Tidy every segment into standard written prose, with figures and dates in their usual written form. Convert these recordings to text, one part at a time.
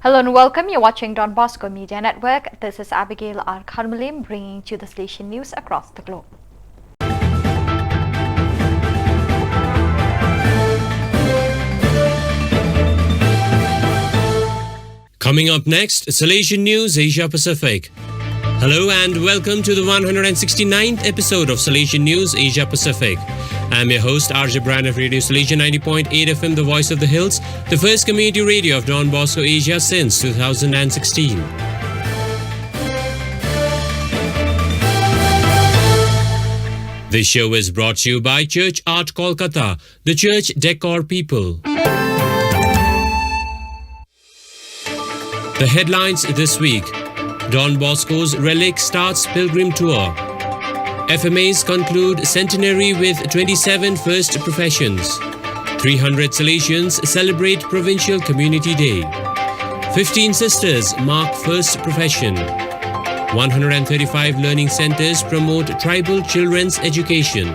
Hello and welcome. You're watching Don Bosco Media Network. This is Abigail R. Karmalim bringing you the Salesian news across the globe. Coming up next, Salesian News Asia Pacific. Hello and welcome to the 169th episode of Salesian News Asia Pacific. I'm your host RJ Brand of Radio Salesian 90.8 FM, the voice of the hills, the first community radio of Don Bosco Asia since 2016. This show is brought to you by Church Art Kolkata, the church decor people. The headlines this week: Don Bosco's Relic starts pilgrim tour. FMAs conclude centenary with 27 first professions. 300 Salesians celebrate Provincial Community Day. 15 sisters mark first profession. 135 learning centers promote tribal children's education.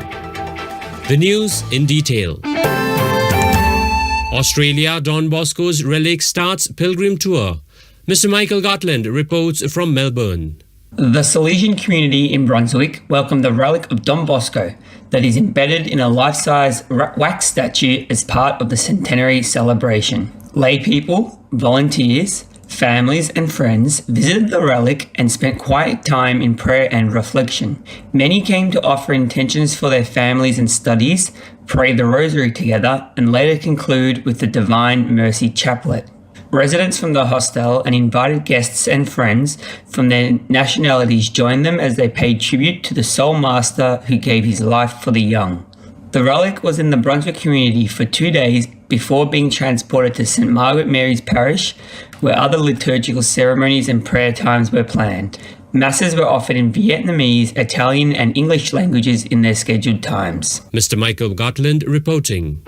The news in detail. Australia, Don Bosco's Relic starts pilgrim tour. Mr. Michael Gotland reports from Melbourne. The Salesian community in Brunswick welcomed the relic of Don Bosco that is embedded in a life-size wax statue as part of the centenary celebration. Lay people, volunteers, families and friends visited the relic and spent quiet time in prayer and reflection. Many came to offer intentions for their families and studies, pray the rosary together, and later conclude with the Divine Mercy Chaplet. Residents from the hostel and invited guests and friends from their nationalities joined them as they paid tribute to the soul master who gave his life for the young. The relic was in the Brunswick community for 2 days before being transported to St. Margaret Mary's Parish, where other liturgical ceremonies and prayer times were planned. Masses were offered in Vietnamese, Italian and English languages in their scheduled times. Mr. Michael Gotland reporting.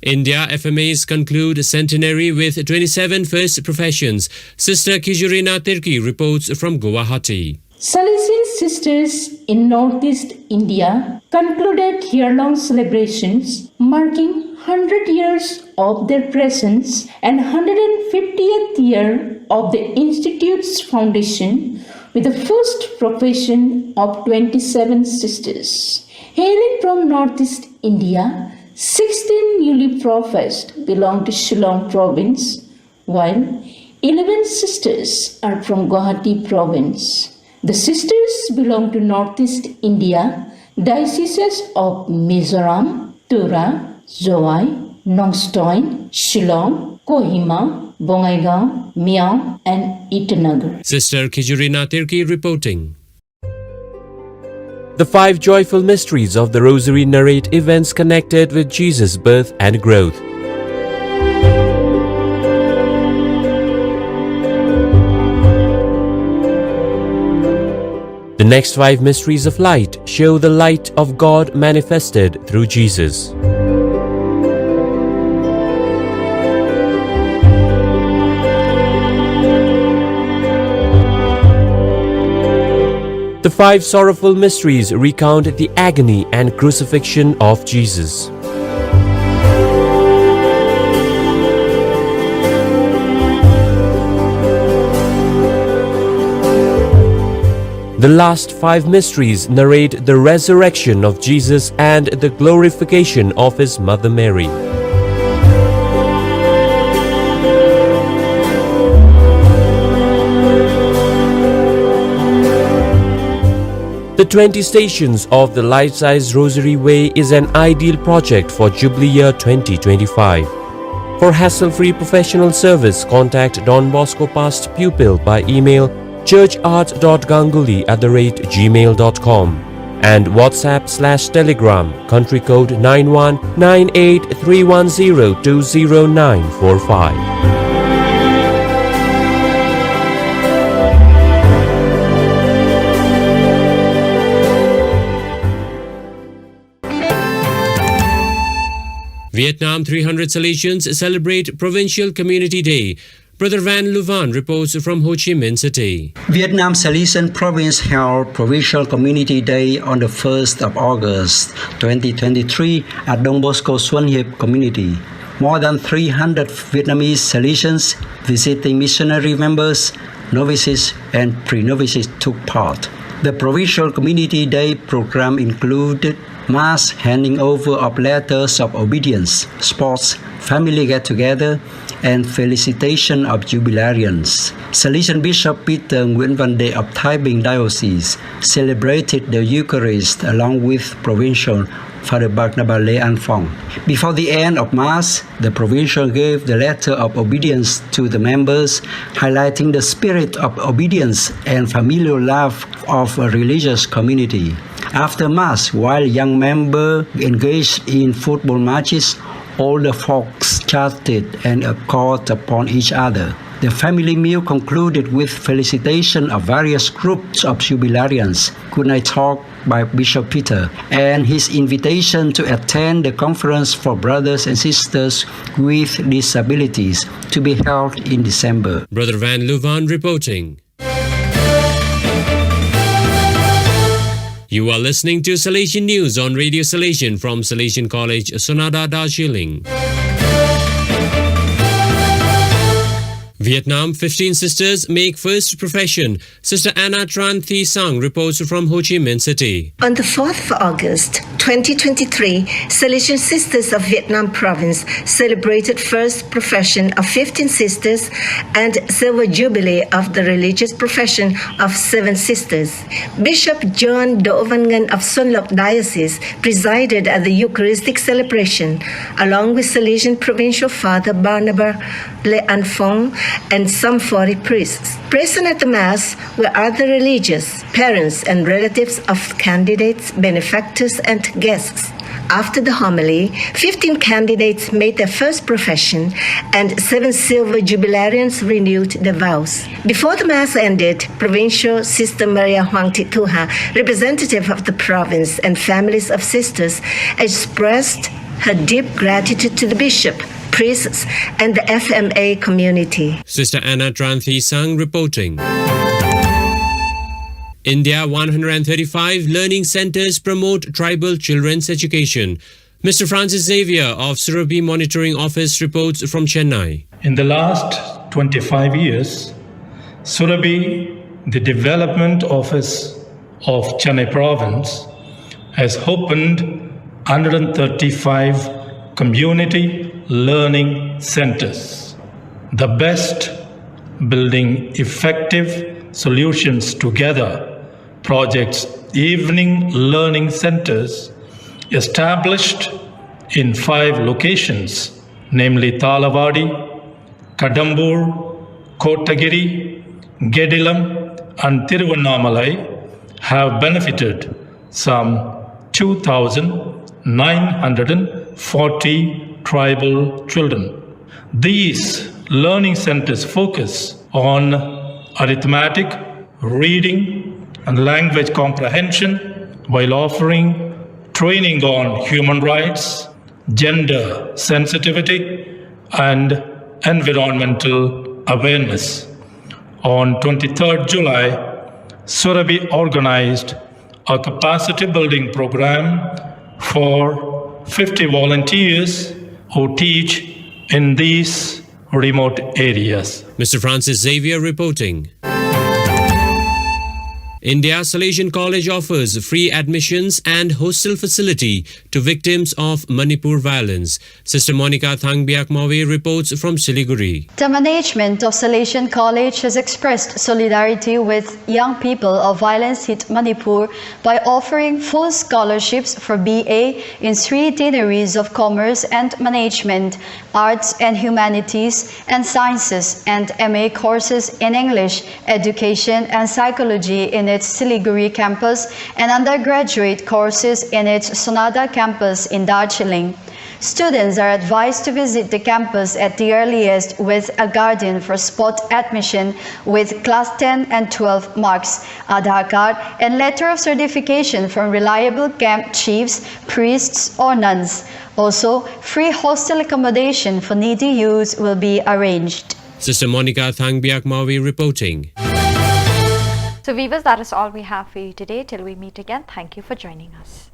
India FMAs conclude centenary with 27 first professions. Sister Kijurina Tirki reports from Guwahati. Salesian sisters in northeast India concluded year-long celebrations marking 100 years of their presence and 150th year of the Institute's foundation with the first profession of 27 sisters. Hailing from northeast India, 16 newly professed belong to Shillong province, while 11 sisters are from Guwahati province. The sisters belong to northeast India, dioceses of Mizoram, Tura, Zawai, Nongstoin, Shillong, Kohima, Bongaigaon, Miao, and Itanagar. Sister Kijurina Tirki reporting. The 5 joyful mysteries of the Rosary narrate events connected with Jesus' birth and growth. The next 5 mysteries of light show the light of God manifested through Jesus. The 5 sorrowful mysteries recount the agony and crucifixion of Jesus. The last 5 mysteries narrate the resurrection of Jesus and the glorification of his mother Mary. The 20 Stations of the Life-Size Rosary Way is an ideal project for Jubilee Year 2025. For hassle-free professional service, contact Don Bosco past pupil by email churchart.ganguly@gmail.com and WhatsApp/Telegram country code 919831020945. Vietnam 300 Salesians celebrate Provincial Community Day. Brother Van Luvan reports from Ho Chi Minh City. Vietnam Salesian Province held Provincial Community Day on the 1st of August 2023 at Don Bosco Xuân Hiệp Community. More than 300 Vietnamese Salesians, visiting missionary members, novices, and pre-novices took part. The Provincial Community Day program included mass handing over of letters of obedience, sports, family get-together, and felicitation of jubilarians. Salesian Bishop Peter Nguyễn Văn Đệ of Thái Bình Diocese celebrated the Eucharist along with Provincial Father Barnabas Lê An Phong. Before the end of Mass, the Provincial gave the letter of obedience to the members, highlighting the spirit of obedience and familial love of a religious community. After Mass, while young members engaged in football matches, older folks chatted and called upon each other. The family meal concluded with felicitation of various groups of jubilarians, good night talk by Bishop Peter, and his invitation to attend the conference for brothers and sisters with disabilities to be held in December. Brother Van Luvan reporting. You are listening to Salesian News on Radio Salesian from Salesian College, Sonada, Shillong. Vietnam, 15 sisters make first profession. Sister Anna Tran Thi Sang reports from Ho Chi Minh City. On the 4th of August, 2023, Salesian Sisters of Vietnam Province celebrated first profession of 15 sisters and silver jubilee of the religious profession of 7 sisters. Bishop John Do Van Ngan of Xuân Lộc Diocese presided at the Eucharistic celebration, along with Salesian Provincial Father Barnabas Lê An Phong and some 40 priests. Present at the Mass were other religious, parents and relatives of candidates, benefactors and guests. After the homily, 15 candidates made their first profession and 7 silver jubilarians renewed their vows. Before the Mass ended, Provincial Sister Maria Huang Tituha, representative of the province and families of sisters, expressed her deep gratitude to the bishop, priests, and the FMA community. Sister Anna Tran Thi Sang reporting. India 135 learning centers promote tribal children's education. Mr. Francis Xavier of Surabhi Monitoring Office reports from Chennai. In the last 25 years, Surabhi, the Development Office of Chennai Province, has opened 135 community learning centers. The best building effective solutions together projects evening learning centers established in 5 locations, namely Talavadi, Kadambur, Kotagiri, Gedilam and Tiruvannamalai, have benefited some 2,940 tribal children. These learning centers focus on arithmetic, reading, and language comprehension while offering training on human rights, gender sensitivity, and environmental awareness. On 23rd July, Surabhi organized a capacity building program for 50 volunteers who teach in these remote areas. Mr. Francis Xavier reporting. India Salesian College offers free admissions and hostel facility to victims of Manipur violence. Sister Monica Thangbiak Mawe reports from Siliguri. The management of Salesian College has expressed solidarity with young people of violence-hit Manipur by offering full scholarships for BA in 3 itineraries of Commerce and Management, Arts and Humanities and Sciences, and MA courses in English, Education and Psychology in its Siliguri campus and undergraduate courses in its Sonada campus in Darjeeling. Students are advised to visit the campus at the earliest with a guardian for spot admission with class 10 and 12 marks, Aadhaar card, and letter of certification from reliable camp chiefs, priests, or nuns. Also, free hostel accommodation for needy youths will be arranged. Sister Monica Thangbiak Mawi reporting. So viewers, that is all we have for you today. Till we meet again, thank you for joining us.